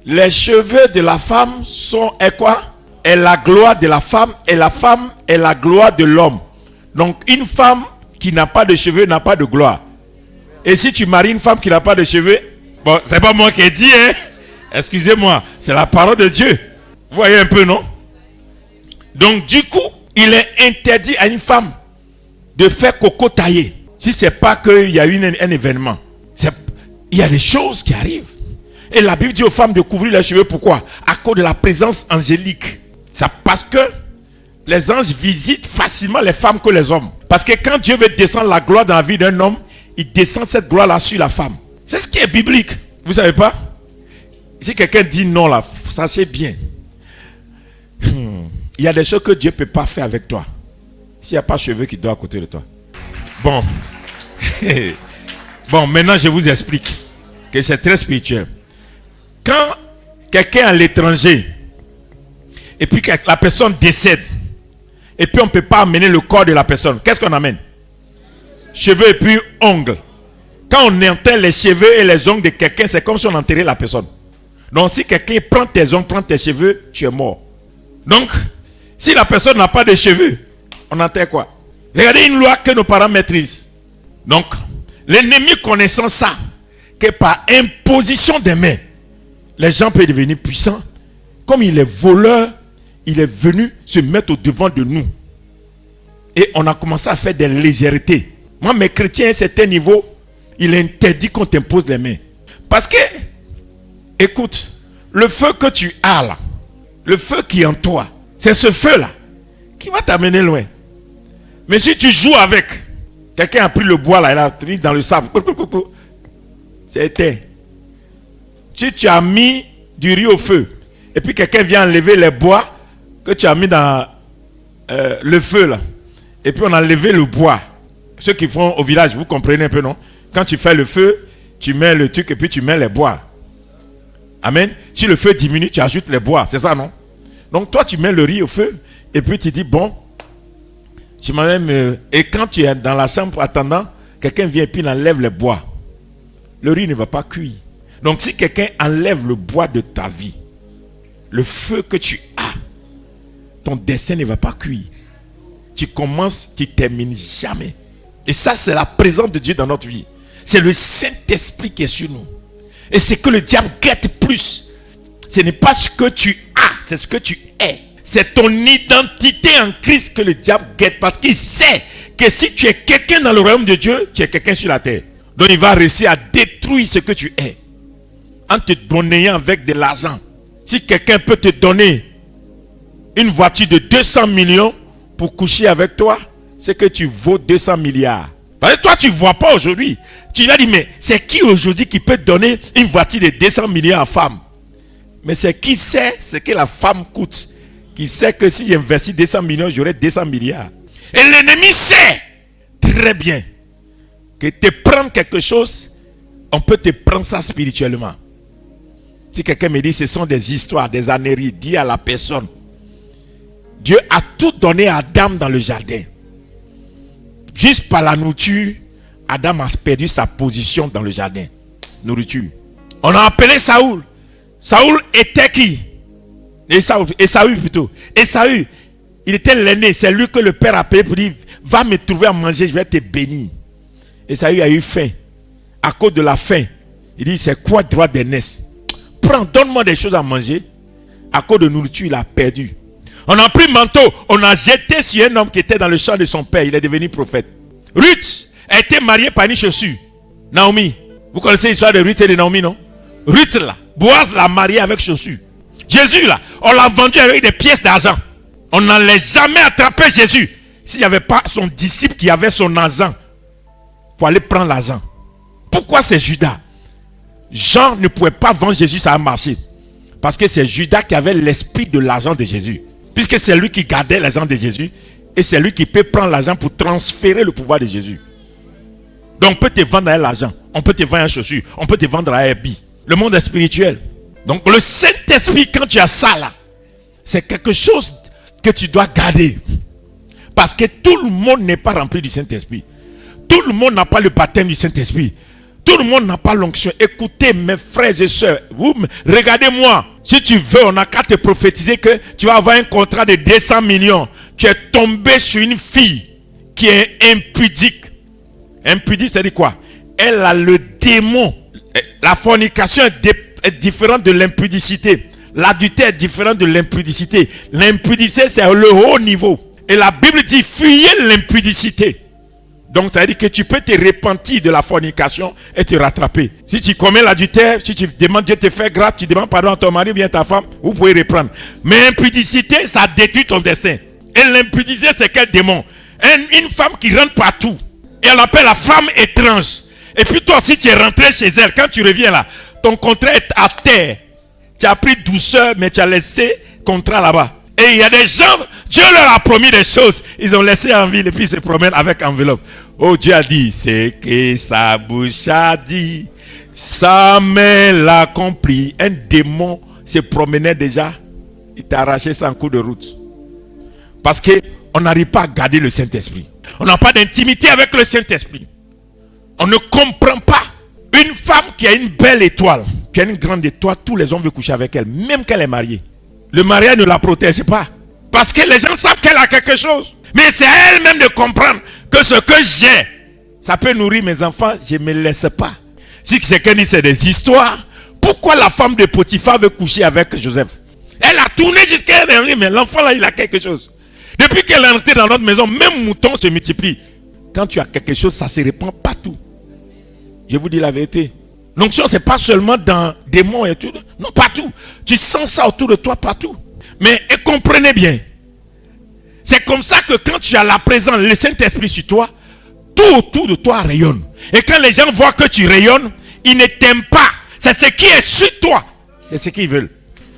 les cheveux de la femme sont quoi? Est la gloire de la femme et la femme est la gloire de l'homme. Donc une femme qui n'a pas de cheveux n'a pas de gloire. Et si tu maries une femme qui n'a pas de cheveux, bon, c'est pas moi qui ai dit, hein? Excusez-moi, c'est la parole de Dieu. Vous voyez un peu, non? Donc du coup, il est interdit à une femme de faire coco taillé. Si ce n'est pas qu'il y a eu un événement. Il y a des choses qui arrivent. Et la Bible dit aux femmes de couvrir leurs cheveux. Pourquoi? À cause de la présence angélique. C'est parce que les anges visitent facilement les femmes que les hommes. Parce que quand Dieu veut descendre la gloire dans la vie d'un homme, il descend cette gloire-là sur la femme. C'est ce qui est biblique. Vous ne savez pas? Si quelqu'un dit non là, sachez bien. Il y a des choses que Dieu ne peut pas faire avec toi. S'il n'y a pas de cheveux qui doivent à côté de toi. Bon. Bon, maintenant je vous explique que c'est très spirituel. Quand quelqu'un est à l'étranger et puis que la personne décède et puis on ne peut pas amener le corps de la personne, qu'est-ce qu'on amène? Cheveux et puis ongles. Quand on enterre les cheveux et les ongles de quelqu'un, c'est comme si on enterrait la personne. Donc si quelqu'un prend tes ongles, prend tes cheveux, tu es mort. Donc, si la personne n'a pas de cheveux, on enterre quoi? Regardez une loi que nos parents maîtrisent. Donc, l'ennemi connaissant ça, que par imposition des mains, les gens peuvent devenir puissants. Comme il est voleur, il est venu se mettre au devant de nous. Et on a commencé à faire des légèretés. Moi, mes chrétiens, à un certain niveau, il est interdit qu'on t'impose les mains. Parce que, écoute, le feu que tu as là, le feu qui est en toi, c'est ce feu-là qui va t'amener loin. Mais si tu joues avec, quelqu'un a pris le bois là, il a mis dans le sable, c'est éteint. Si tu as mis du riz au feu, et puis quelqu'un vient enlever les bois que tu as mis dans le feu là, et puis on a enlevé le bois. Ceux qui font au village, vous comprenez un peu, non? Quand tu fais le feu, tu mets le truc et puis tu mets les bois. Amen. Si le feu diminue, tu ajoutes les bois, c'est ça, non? Donc toi, tu mets le riz au feu, et puis tu dis, bon, tu m'as même... Et quand tu es dans la chambre attendant, quelqu'un vient et puis il enlève les bois. Le riz ne va pas cuire. Donc si quelqu'un enlève le bois de ta vie, le feu que tu as, ton destin ne va pas cuire. Tu commences, tu ne termines jamais. Et ça, c'est la présence de Dieu dans notre vie. C'est le Saint-Esprit qui est sur nous. Et c'est que le diable guette plus. Ce n'est pas ce que tu as, c'est ce que tu es. C'est ton identité en Christ que le diable guette. Parce qu'il sait que si tu es quelqu'un dans le royaume de Dieu, tu es quelqu'un sur la terre. Donc il va réussir à détruire ce que tu es. En te donnant avec de l'argent. Si quelqu'un peut te donner une voiture de 200 millions pour coucher avec toi, c'est que tu vaux 200 milliards. Parce que toi, tu ne vois pas aujourd'hui. Tu vas dire, mais c'est qui aujourd'hui qui peut donner une voiture de 200 millions à femme? Mais c'est qui sait ce que la femme coûte. Qui sait que si j'investis 200 millions, j'aurai 200 milliards. Et l'ennemi sait très bien que te prendre quelque chose, on peut te prendre ça spirituellement. Si quelqu'un me dit ce sont des histoires, des âneries, dis à la personne, Dieu a tout donné à Adam dans le jardin. Juste par la nourriture, Adam a perdu sa position dans le jardin. Nourriture. On a appelé Saoul. Saoul était qui? Esaü plutôt. Esaü, il était l'aîné. C'est lui que le père a appelé pour dire, va me trouver à manger, je vais te bénir. Esaü a eu faim. À cause de la faim, il dit, c'est quoi droit d'aînesse? Prends, donne-moi des choses à manger. À cause de nourriture, il a perdu. On a pris manteau, on a jeté sur un homme qui était dans le champ de son père. Il est devenu prophète. Ruth a été mariée par une chaussure. Naomi. Vous connaissez l'histoire de Ruth et de Naomi, non? Ruth là, Boaz l'a mariée avec chaussure. Jésus là, on l'a vendu avec des pièces d'argent. On n'allait jamais attraper Jésus s'il n'y avait pas son disciple qui avait son argent pour aller prendre l'argent. Pourquoi c'est Judas? Jean ne pouvait pas vendre Jésus, ça a marché. Parce que c'est Judas qui avait l'esprit de l'argent de Jésus. Puisque c'est lui qui gardait l'argent de Jésus. Et c'est lui qui peut prendre l'argent pour transférer le pouvoir de Jésus. Donc on peut te vendre à l'argent. On peut te vendre à chaussure. On peut te vendre à Airbnb. Le monde est spirituel. Donc le Saint-Esprit, quand tu as ça là, c'est quelque chose que tu dois garder. Parce que tout le monde n'est pas rempli du Saint-Esprit. Tout le monde n'a pas le baptême du Saint-Esprit. Tout le monde n'a pas l'onction. Écoutez mes frères et sœurs, vous regardez-moi. Si tu veux, on n'a qu'à te prophétiser que tu vas avoir un contrat de 200 millions. Tu es tombé sur une fille qui est impudique. Impudique, c'est-à-dire quoi? Elle a le démon. La fornication est différent de l'impudicité. L'adultère est différent de l'impudicité. L'impudicité, c'est le haut niveau. Et la Bible dit, fuyez l'impudicité. Donc, ça veut dire que tu peux te repentir de la fornication et te rattraper. Si tu commets l'adultère, si tu demandes Dieu te faire grâce, tu demandes pardon à ton mari ou bien ta femme, vous pouvez reprendre. Mais l'impudicité, ça détruit ton destin. Et l'impudicité, c'est quel démon? Une femme qui rentre partout. Et elle appelle la femme étrange. Et puis toi aussi, tu es rentré chez elle. Quand tu reviens là, ton contrat est à terre. Tu as pris douceur, mais tu as laissé contrat là-bas. Et il y a des gens, Dieu leur a promis des choses. Ils ont laissé en ville et puis ils se promènent avec enveloppe. Oh, Dieu a dit, c'est que sa bouche a dit, sa main l'accomplit. Un démon se promenait déjà, il t'a arraché sans coup de route. Parce qu'on n'arrive pas à garder le Saint-Esprit. On n'a pas d'intimité avec le Saint-Esprit. On ne comprend pas. Une femme qui a une belle étoile, qui a une grande étoile, tous les hommes veulent coucher avec elle, même qu'elle est mariée. Le mariage ne la protège pas. Parce que les gens savent qu'elle a quelque chose. Mais c'est à elle-même de comprendre que ce que j'ai, ça peut nourrir mes enfants, je ne me laisse pas. Si quelqu'un dit c'est des histoires, pourquoi la femme de Potiphar veut coucher avec Joseph? Elle a tourné jusqu'à elle, mais l'enfant là, il a quelque chose. Depuis qu'elle est entrée dans notre maison, même mouton se multiplie. Quand tu as quelque chose, ça se répand partout. Je vous dis la vérité. L'onction, ce n'est pas seulement dans des mots et tout. Non, partout. Tu sens ça autour de toi partout. Mais et comprenez bien. C'est comme ça que quand tu as la présence, le Saint-Esprit sur toi, tout autour de toi rayonne. Et quand les gens voient que tu rayonnes, ils ne t'aiment pas. C'est ce qui est sur toi. C'est ce qu'ils veulent.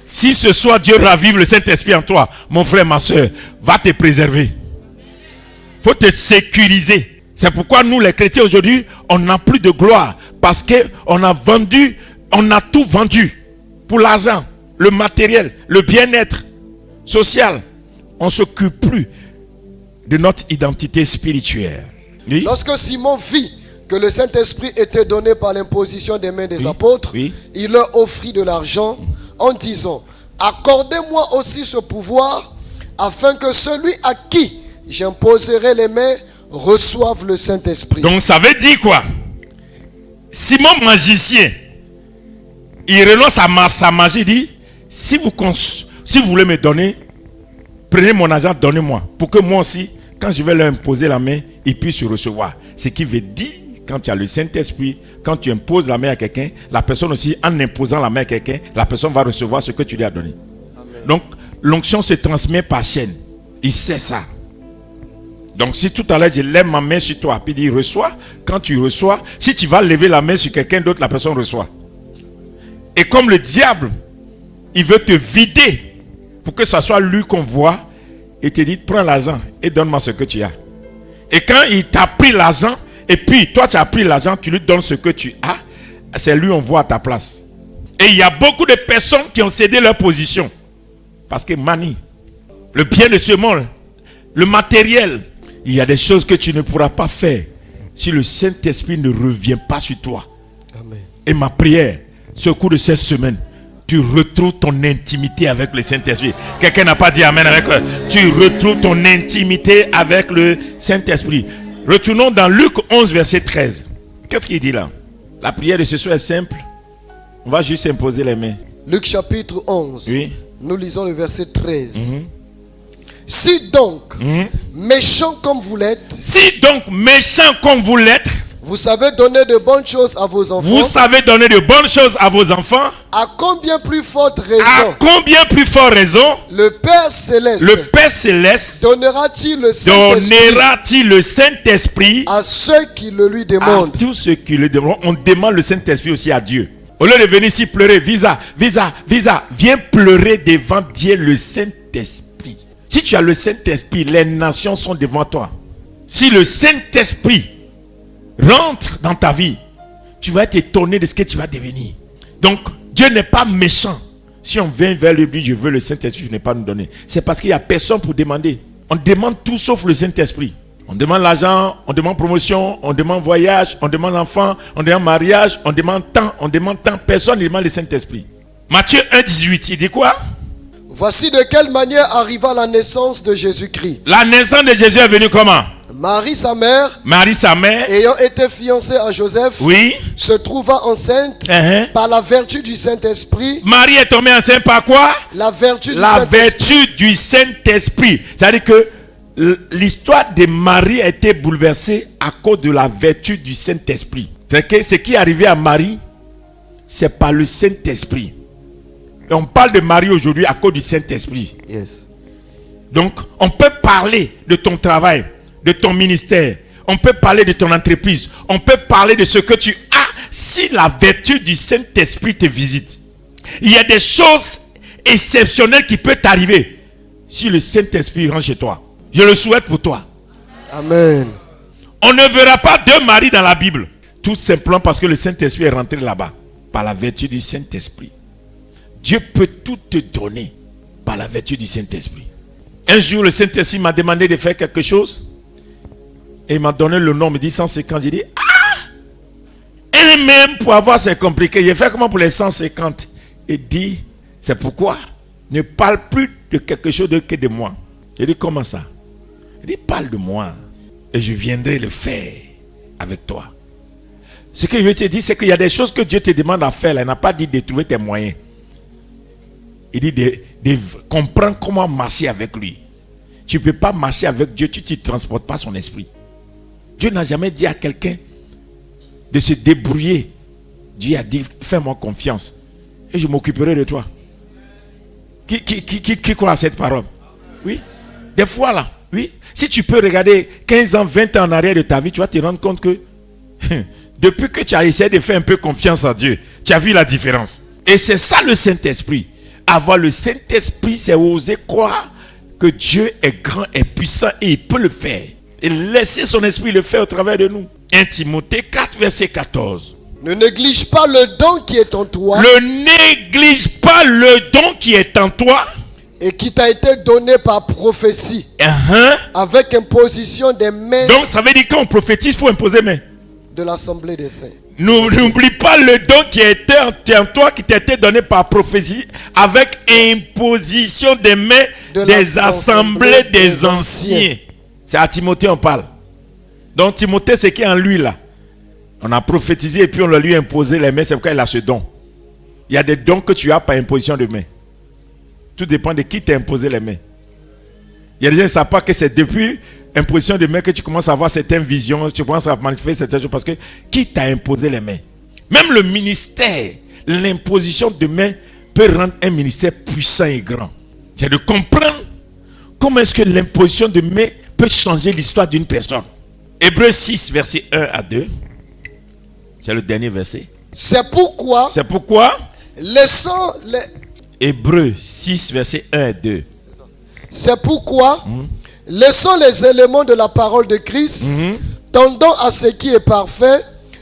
Si ce soir Dieu ravive le Saint-Esprit en toi, mon frère, ma soeur, va te préserver. Il faut te sécuriser. C'est pourquoi nous les chrétiens aujourd'hui, on n'a plus de gloire. Parce qu'on a vendu, on a tout vendu. Pour l'argent, le matériel, le bien-être social. On ne s'occupe plus de notre identité spirituelle. Oui? Lorsque Simon vit que le Saint-Esprit était donné par l'imposition des mains des apôtres, il leur offrit de l'argent en disant, accordez-moi aussi ce pouvoir afin que celui à qui j'imposerai les mains reçoive le Saint-Esprit. Donc ça veut dire quoi? Simon magicien, il renonce à sa magie, il dit, si vous voulez me donner, prenez mon argent, donnez-moi, pour que moi aussi, quand je vais leur imposer la main, ils puissent recevoir. Ce qui veut dire, quand tu as le Saint-Esprit, quand tu imposes la main à quelqu'un, la personne aussi, en imposant la main à quelqu'un, la personne va recevoir ce que tu lui as donné. Amen. Donc, l'onction se transmet par chaîne. Il sait ça. Donc, si tout à l'heure, je lève ma main sur toi, puis il dit, reçois. Quand tu reçois, si tu vas lever la main sur quelqu'un d'autre, la personne reçoit. Et comme le diable, il veut te vider pour que ce soit lui qu'on voit, et te dit, prends l'argent et donne-moi ce que tu as. Et quand il t'a pris l'argent, et puis toi tu as pris l'argent, tu lui donnes ce que tu as, c'est lui on voit à ta place. Et il y a beaucoup de personnes qui ont cédé leur position. Parce que manie, le bien de ce monde, le matériel, il y a des choses que tu ne pourras pas faire si le Saint-Esprit ne revient pas sur toi. Amen. Et ma prière, ce cours de cette semaine, tu retrouves ton intimité avec le Saint-Esprit. Quelqu'un n'a pas dit amen avec eux. Tu retrouves ton intimité avec le Saint-Esprit. Retournons dans Luc 11, verset 13. Qu'est-ce qu'il dit là? La prière de ce soir est simple. On va juste imposer les mains. Luc chapitre 11. Oui. Nous lisons le verset 13. Si donc, méchant comme vous l'êtes, vous savez donner de bonnes choses à vos enfants. À combien plus forte raison, le Père Céleste, donnera-t-il le Saint-Esprit à ceux qui le lui demandent. À tous ceux qui le demandent. On demande le Saint-Esprit aussi à Dieu. Au lieu de venir ici pleurer, viens pleurer devant Dieu le Saint-Esprit. Si tu as le Saint-Esprit, les nations sont devant toi. Si le Saint-Esprit rentre dans ta vie, tu vas être étonné de ce que tu vas devenir. Donc, Dieu n'est pas méchant. Si on vient vers lui, je veux le Saint-Esprit, je n'ai pas nous donner. C'est parce qu'il n'y a personne pour demander. On demande tout sauf le Saint-Esprit. On demande l'argent, on demande promotion, on demande voyage, on demande enfant, on demande mariage, on demande temps. Personne ne demande le Saint-Esprit. Matthieu 1, 18, il dit quoi? Voici de quelle manière arriva la naissance de Jésus-Christ. La naissance de Jésus est venue comment? Marie, sa mère, ayant été fiancée à Joseph, se trouva enceinte par la vertu du Saint-Esprit. Marie est tombée enceinte par quoi? La vertu du Saint-Esprit. C'est-à-dire que l'histoire de Marie a été bouleversée à cause de la vertu du Saint-Esprit. C'est que ce qui est arrivé à Marie, c'est par le Saint-Esprit. Et on parle de Marie aujourd'hui à cause du Saint-Esprit. Yes. Donc, on peut parler de ton travail, de ton ministère. On peut parler de ton entreprise. On peut parler de ce que tu as si la vertu du Saint-Esprit te visite. Il y a des choses exceptionnelles qui peuvent t'arriver si le Saint-Esprit rentre chez toi. Je le souhaite pour toi. Amen. On ne verra pas deux maris dans la Bible. Tout simplement parce que le Saint-Esprit est rentré là-bas. Par la vertu du Saint-Esprit. Dieu peut tout te donner par la vertu du Saint-Esprit. Un jour, le Saint-Esprit m'a demandé de faire quelque chose. Et il m'a donné le nom, il me dit 150. J'ai dit, et même pour avoir, c'est compliqué. J'ai fait comment pour les 150? Il dit, c'est pourquoi ne parle plus de quelque chose que de moi. J'ai dit, comment ça? Il dit, parle de moi. Et je viendrai le faire avec toi. Ce que je veux te dire, c'est qu'il y a des choses que Dieu te demande à faire. Là. Il n'a pas dit de trouver tes moyens. Il dit de comprendre comment marcher avec lui. Tu ne peux pas marcher avec Dieu, tu ne transportes pas son esprit. Dieu n'a jamais dit à quelqu'un de se débrouiller. Dieu a dit, fais-moi confiance. Et je m'occuperai de toi. Qui croit à cette parole? Oui. Des fois là, oui. Si tu peux regarder 15 ans, 20 ans en arrière de ta vie, tu vas te rendre compte que depuis que tu as essayé de faire un peu confiance à Dieu, tu as vu la différence. Et c'est ça le Saint-Esprit. Avoir le Saint-Esprit, c'est oser croire que Dieu est grand et puissant et il peut le faire. Et laisser son esprit le faire au travers de nous. 1 Timothée 4, verset 14. Ne néglige pas le don qui est en toi. Ne néglige pas le don qui est en toi. Et qui t'a été donné par prophétie. Avec imposition des mains. Donc ça veut dire qu'on prophétise, il faut imposer main. De l'assemblée des saints. N'oublie pas le don qui était en toi, qui t'a été donné par prophétie, avec imposition des mains des assemblées des anciens. C'est à Timothée on parle. Donc Timothée, c'est qui est en lui là. On a prophétisé et puis on lui a imposé les mains, c'est pourquoi il a ce don. Il y a des dons que tu as par imposition de main. Tout dépend de qui t'a imposé les mains. Il y a des gens qui ne savent pas que c'est depuis imposition de main que tu commences à avoir certaines visions, tu commences à manifester certaines choses parce que qui t'a imposé les mains? Même le ministère, l'imposition de main peut rendre un ministère puissant et grand. C'est de comprendre comment est-ce que l'imposition de main peut changer l'histoire d'une personne. Hébreux 6, verset 1 à 2. C'est le dernier verset. C'est pourquoi laissons les... Hébreux 6, verset 1 et 2. C'est pourquoi laissons les éléments de la parole de Christ, tendant à ce qui est parfait,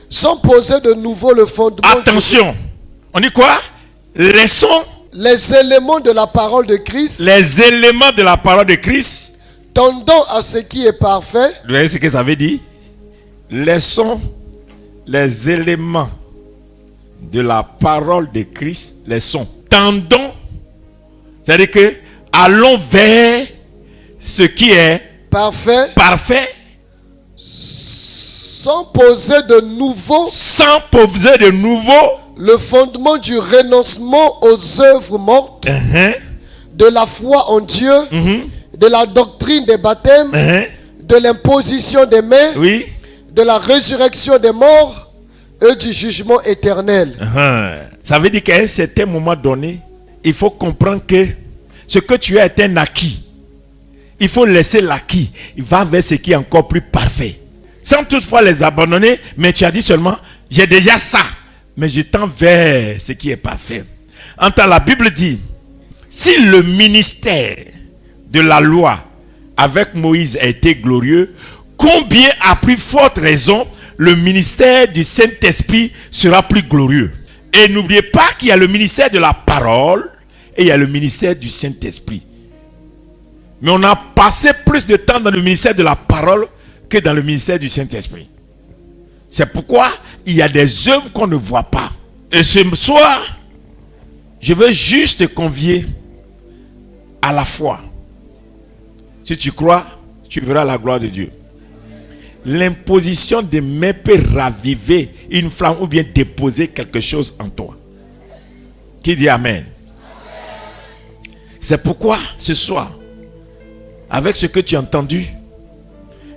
sans poser de nouveau le fondement. Attention, on dit quoi? Laissons les éléments de la parole de Christ. Les éléments de la parole de Christ. Tendant à ce qui est parfait. Vous voyez ce que ça veut dire? Laissons les éléments de la parole de Christ, laissons. Tendons, c'est-à-dire que allons vers ce qui est parfait. Sans poser de nouveau le fondement du renoncement aux œuvres mortes, de la foi en Dieu, de la doctrine des baptêmes, de l'imposition des mains, de la résurrection des morts et du jugement éternel. Ça veut dire qu'à un certain moment donné, il faut comprendre que ce que tu as est un acquis. Il faut laisser l'acquis. Il va vers ce qui est encore plus parfait. Sans toutefois les abandonner, mais tu as dit seulement, j'ai déjà ça. Mais je tends vers ce qui est parfait. En tant la Bible dit, si le ministère de la loi avec Moïse a été glorieux, combien à plus forte raison le ministère du Saint-Esprit sera plus glorieux. Et n'oubliez pas qu'il y a le ministère de la parole et il y a le ministère du Saint-Esprit. Mais on a passé plus de temps dans le ministère de la parole que dans le ministère du Saint-Esprit. C'est pourquoi il y a des œuvres qu'on ne voit pas. Et ce soir, je veux juste te convier à la foi. Si tu crois, tu verras la gloire de Dieu. L'imposition des mains peut raviver une flamme ou bien déposer quelque chose en toi. Qui dit Amen? C'est pourquoi ce soir, avec ce que tu as entendu,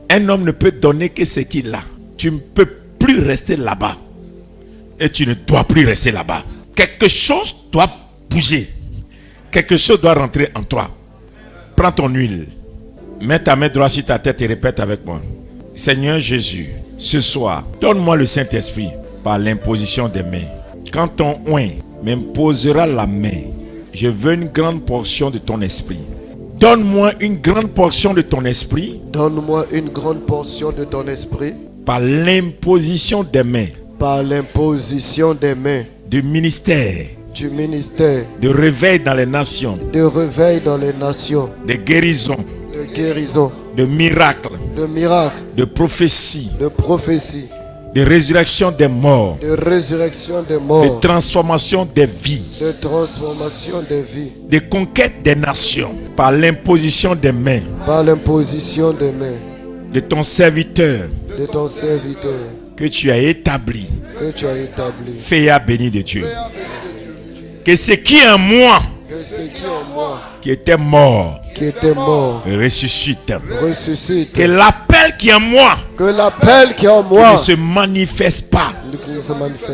un homme ne peut donner que ce qu'il a. Tu ne peux plus rester là-bas. Et tu ne dois plus rester là-bas. Quelque chose doit bouger. Quelque chose doit rentrer en toi. Prends ton huile. Mets ta main droite sur ta tête et répète avec moi. Seigneur Jésus, ce soir, donne-moi le Saint-Esprit par l'imposition des mains. Quand ton oint m'imposera la main, je veux une grande portion de ton esprit. Donne-moi une grande portion de ton esprit. Donne-moi une grande portion de ton esprit. Par l'imposition des mains. Par l'imposition des mains. Du ministère. Du ministère. De réveil dans les nations. De réveil dans les nations. De guérison. De guérison. De miracles. De miracles. De prophétie. De prophétie. De résurrection des morts. De résurrection des morts. De transformation des vies. De transformation des vies. De conquête des nations. Par l'imposition des mains. Par l'imposition des mains. De ton serviteur. De ton serviteur. Que tu as établi. Que tu as établi. Féa béni de Dieu. Que ce qui est en moi. Que ce qui est en moi. Qui était mort. Qui était mort. Ressuscite. Ressuscite. Que l'appel qui est en moi. Que l'appel qui est en moi. Ne se manifeste pas.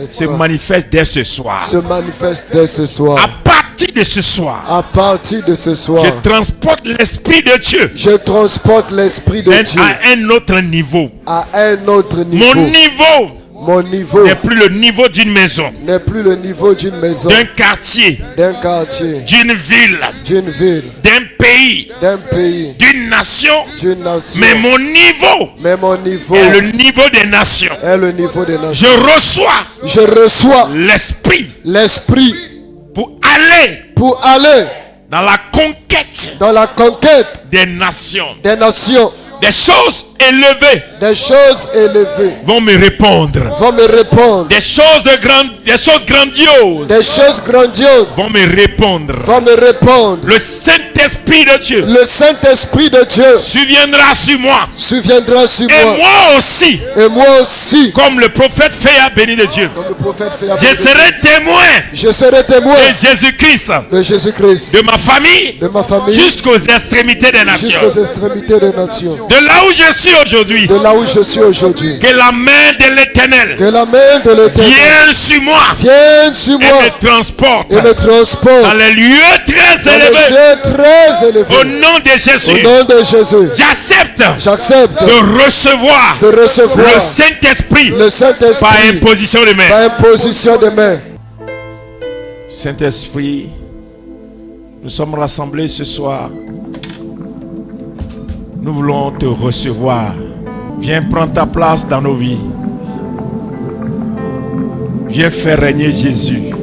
Se manifeste dès ce soir. Se manifeste dès ce soir. À partir de ce soir. À partir de ce soir. Je transporte l'Esprit de Dieu. Je transporte l'Esprit de Dieu. À un autre niveau. À un autre niveau. Mon niveau n'est plus le niveau d'une maison. N'est plus le niveau d'une maison. D'un quartier. D'un quartier. D'une ville. D'une ville. D'un pays. D'un pays. D'une nation. D'une nation. Mais mon niveau est le niveau des nations. Est le niveau des nations. Je reçois l'Esprit. Pour aller dans la conquête des nations. Des choses élevées vont me répondre. Des choses grandioses vont me répondre. Le Saint-Esprit de Dieu surviendra sur moi. Et moi aussi. Comme le prophète Féa béni de Dieu. Je serai témoin de Jésus-Christ. De ma famille. Jusqu'aux extrémités des nations. De là où je suis aujourd'hui. Que la main de l'Éternel vienne sur moi. Et me transporte dans les lieux très élevés. Au nom de Jésus. J'accepte de recevoir le Saint-Esprit par imposition de main. Saint-Esprit, nous sommes rassemblés ce soir. Nous voulons te recevoir. Viens prendre ta place dans nos vies. Viens faire régner Jésus.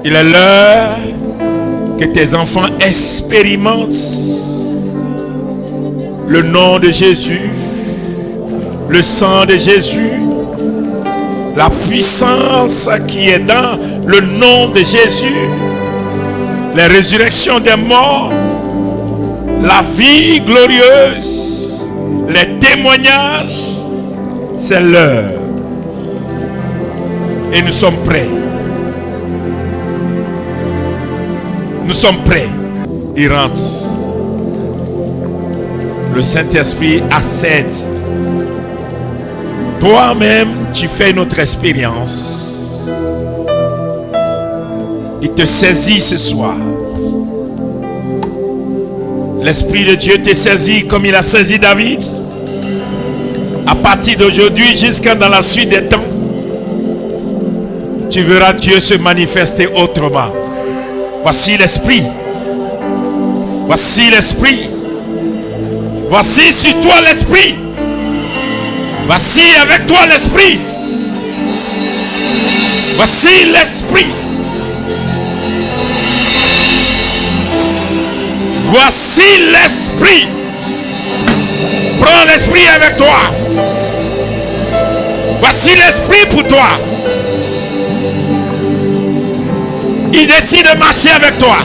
Il est l'heure que tes enfants expérimentent le nom de Jésus, le sang de Jésus, la puissance qui est dans le nom de Jésus, les résurrections des morts, la vie glorieuse, les témoignages. C'est l'heure. Et nous sommes prêts. Nous sommes prêts. Il rentre. Le Saint-Esprit accède. Toi-même, tu fais notre expérience. Il te saisit ce soir. L'Esprit de Dieu te saisit comme il a saisi David. À partir d'aujourd'hui jusqu'à dans la suite des temps, tu verras Dieu se manifester autrement. Voici l'Esprit. Voici l'Esprit. Voici sur toi l'Esprit. Voici avec toi l'Esprit. Voici l'Esprit. Voici l'Esprit. Prends l'Esprit avec toi. Voici l'Esprit pour toi. Il décide de marcher avec toi.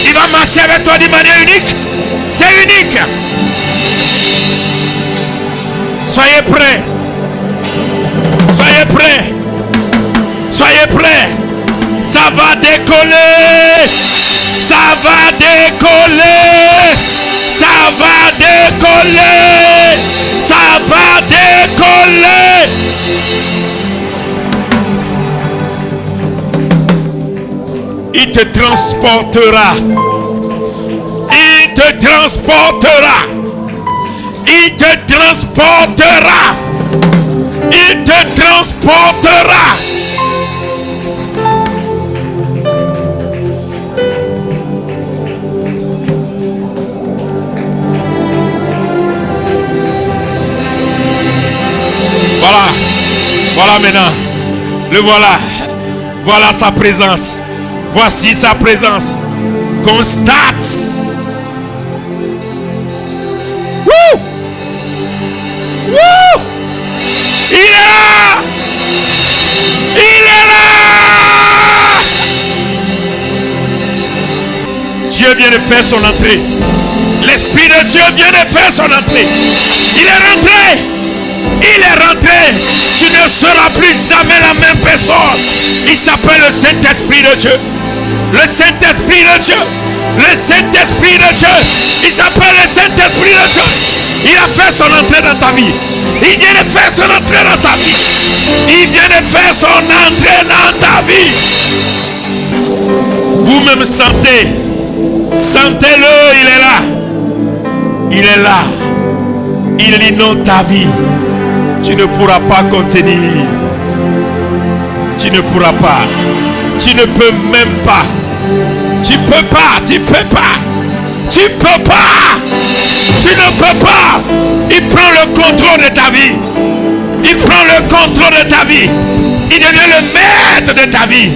Il va marcher avec toi d'une manière unique. C'est unique. Soyez prêts. Soyez prêts. Soyez prêts. Ça va décoller. Ça va décoller. Ça va décoller. Ça va décoller. Il te transportera. Il te transportera. Il te transportera. Il te transportera. Voilà. Voilà maintenant. Le voilà. Voilà sa présence. Voici sa présence. Constate. Wouh! Wouh! Il est là! Il est là! Dieu vient de faire son entrée. L'Esprit de Dieu vient de faire son entrée. Il est rentré. Il est rentré. Tu ne seras plus jamais la même personne. Il s'appelle le Saint-Esprit de Dieu. Le Saint-Esprit de Dieu. Le Saint-Esprit de Dieu. Il s'appelle le Saint-Esprit de Dieu. Il a fait son entrée dans ta vie. Il vient de faire son entrée dans sa vie. Il vient de faire son entrée dans ta vie. Vous-même sentez. Sentez-le, il est là. Il est là. Il inonde ta vie. Tu ne pourras pas contenir. Tu ne pourras pas. Tu ne peux même pas. Tu peux pas. Tu peux pas. Tu peux pas. Tu ne peux pas. Il prend le contrôle de ta vie. Il prend le contrôle de ta vie. Il devient le maître de ta vie.